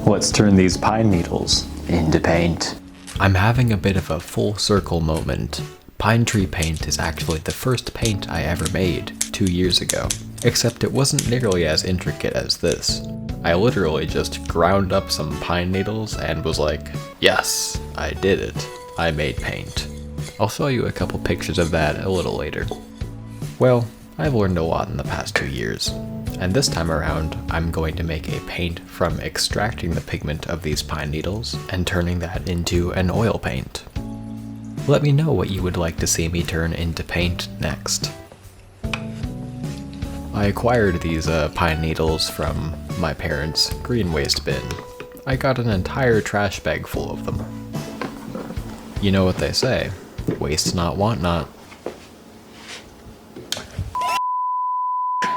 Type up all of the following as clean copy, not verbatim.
Let's turn these pine needles into paint. I'm having a bit of a full circle moment. Pine tree paint is actually the first paint I ever made 2 years ago, except it wasn't nearly as intricate as this. I literally just ground up some pine needles and was like, yes, I did it. I made paint. I'll show you a couple pictures of that a little later. Well, I've learned a lot in the past 2 years, and this time around I'm going to make a paint from extracting the pigment of these pine needles and turning that into an oil paint. Let me know what you would like to see me turn into paint next. I acquired these pine needles from my parents' green waste bin. I got an entire trash bag full of them. You know what they say, waste not, want not.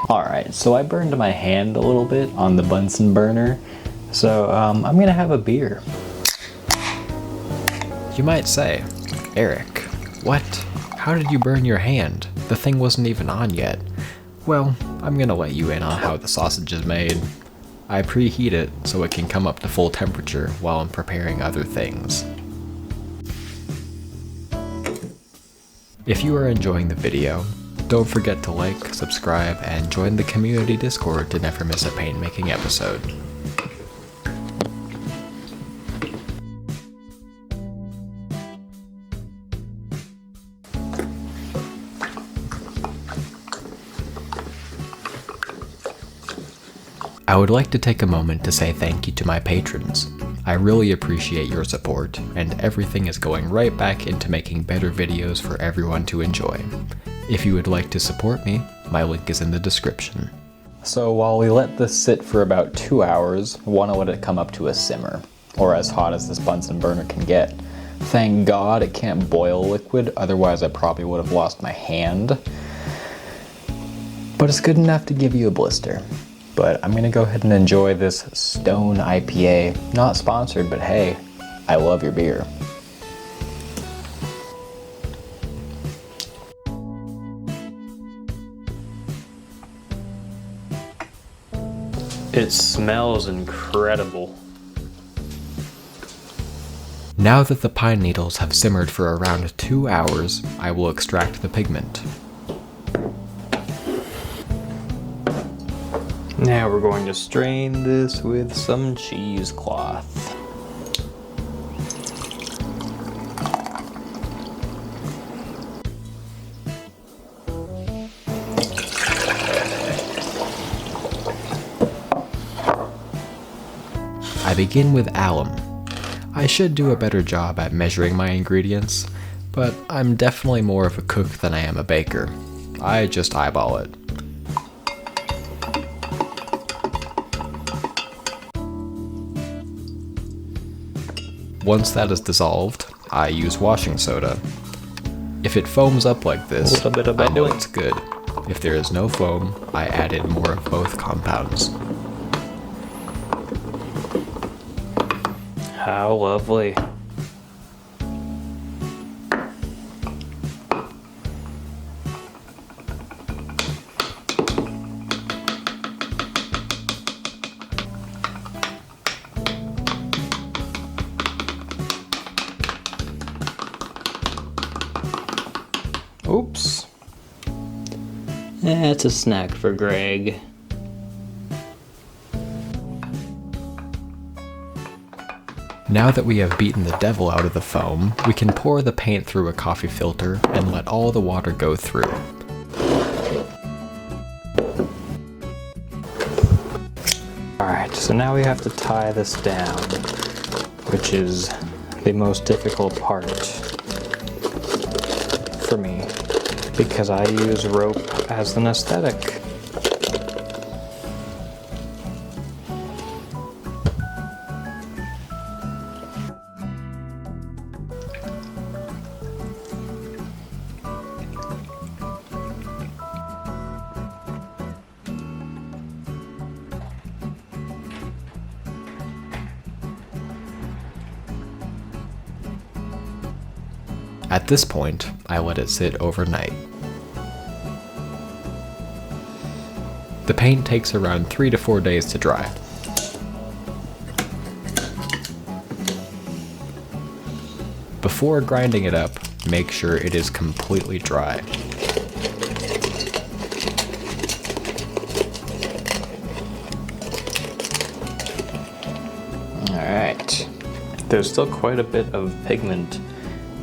Alright, so I burned my hand a little bit on the Bunsen burner, so I'm gonna have a beer. You might say, Eric, what? How did you burn your hand? The thing wasn't even on yet. Well, I'm gonna let you in on how the sausage is made. I preheat it so it can come up to full temperature while I'm preparing other things. If you are enjoying the video, don't forget to like, subscribe, and join the community Discord to never miss a paint making episode. I would like to take a moment to say thank you to my patrons. I really appreciate your support, and everything is going right back into making better videos for everyone to enjoy. If you would like to support me, my link is in the description. So while we let this sit for about 2 hours, we want to let it come up to a simmer, or as hot as this Bunsen burner can get. Thank God it can't boil liquid, otherwise I probably would have lost my hand. But it's good enough to give you a blister. But I'm gonna go ahead and enjoy this Stone IPA. Not sponsored, but hey, I love your beer. It smells incredible. Now that the pine needles have simmered for around 2 hours, I will extract the pigment. Now we're going to strain this with some cheesecloth. I begin with alum. I should do a better job at measuring my ingredients, but I'm definitely more of a cook than I am a baker. I just eyeball it. Once that is dissolved, I use washing soda. If it foams up like this, I know it's good. If there is no foam, I add in more of both compounds. How lovely. Oops. That's a snack for Greg. Now that we have beaten the devil out of the foam, we can pour the paint through a coffee filter and let all the water go through. Alright, so now we have to tie this down, which is the most difficult part for me, because I use rope as an aesthetic. At this point, I let it sit overnight. The paint takes around 3 to 4 days to dry. Before grinding it up, make sure it is completely dry. Alright. There's still quite a bit of pigment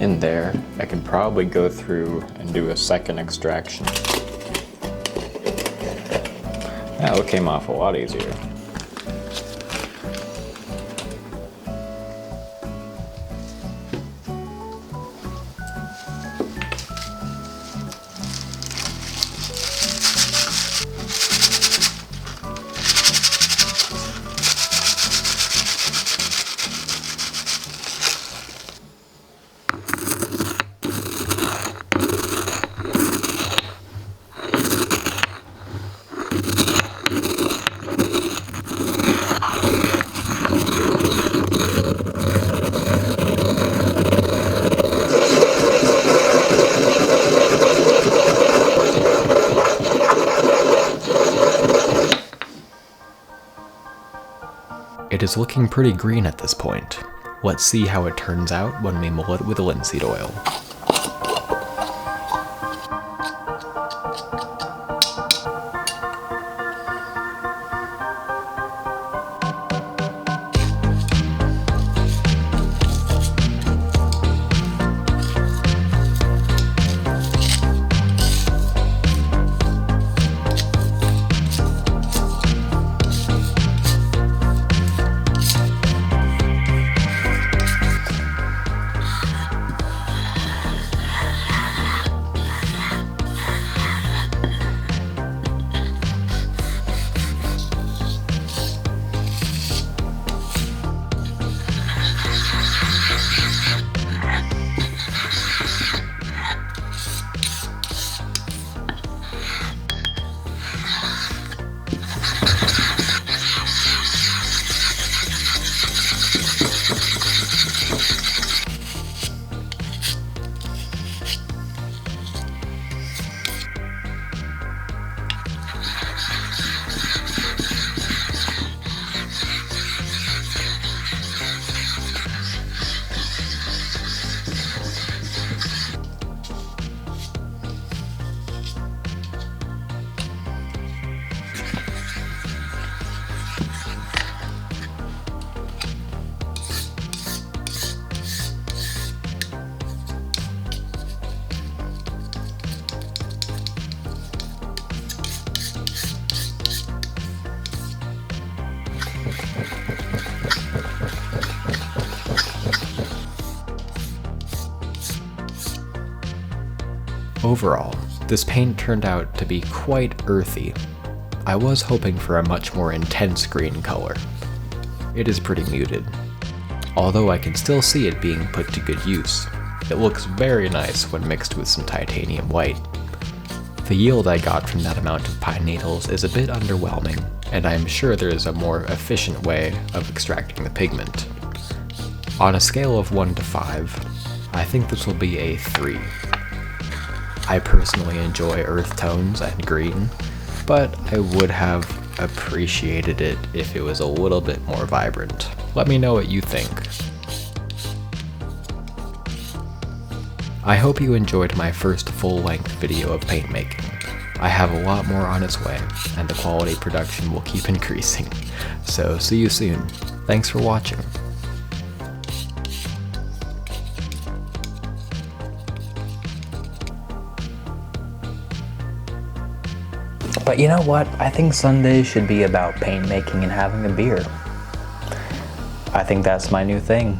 in there. I could probably go through and do a second extraction. That it came off a lot easier. It is looking pretty green at this point. Let's see how it turns out when we mull it with linseed oil. Overall, this paint turned out to be quite earthy. I was hoping for a much more intense green color. It is pretty muted, although I can still see it being put to good use. It looks very nice when mixed with some titanium white. The yield I got from that amount of pine needles is a bit underwhelming, and I am sure there is a more efficient way of extracting the pigment. On a scale of 1 to 5, I think this will be a 3. I personally enjoy earth tones and green, but I would have appreciated it if it was a little bit more vibrant. Let me know what you think. I hope you enjoyed my first full-length video of paint making. I have a lot more on its way, and the quality production will keep increasing. So see you soon. Thanks for watching. But you know what? I think Sundays should be about paint making and having a beer. I think that's my new thing.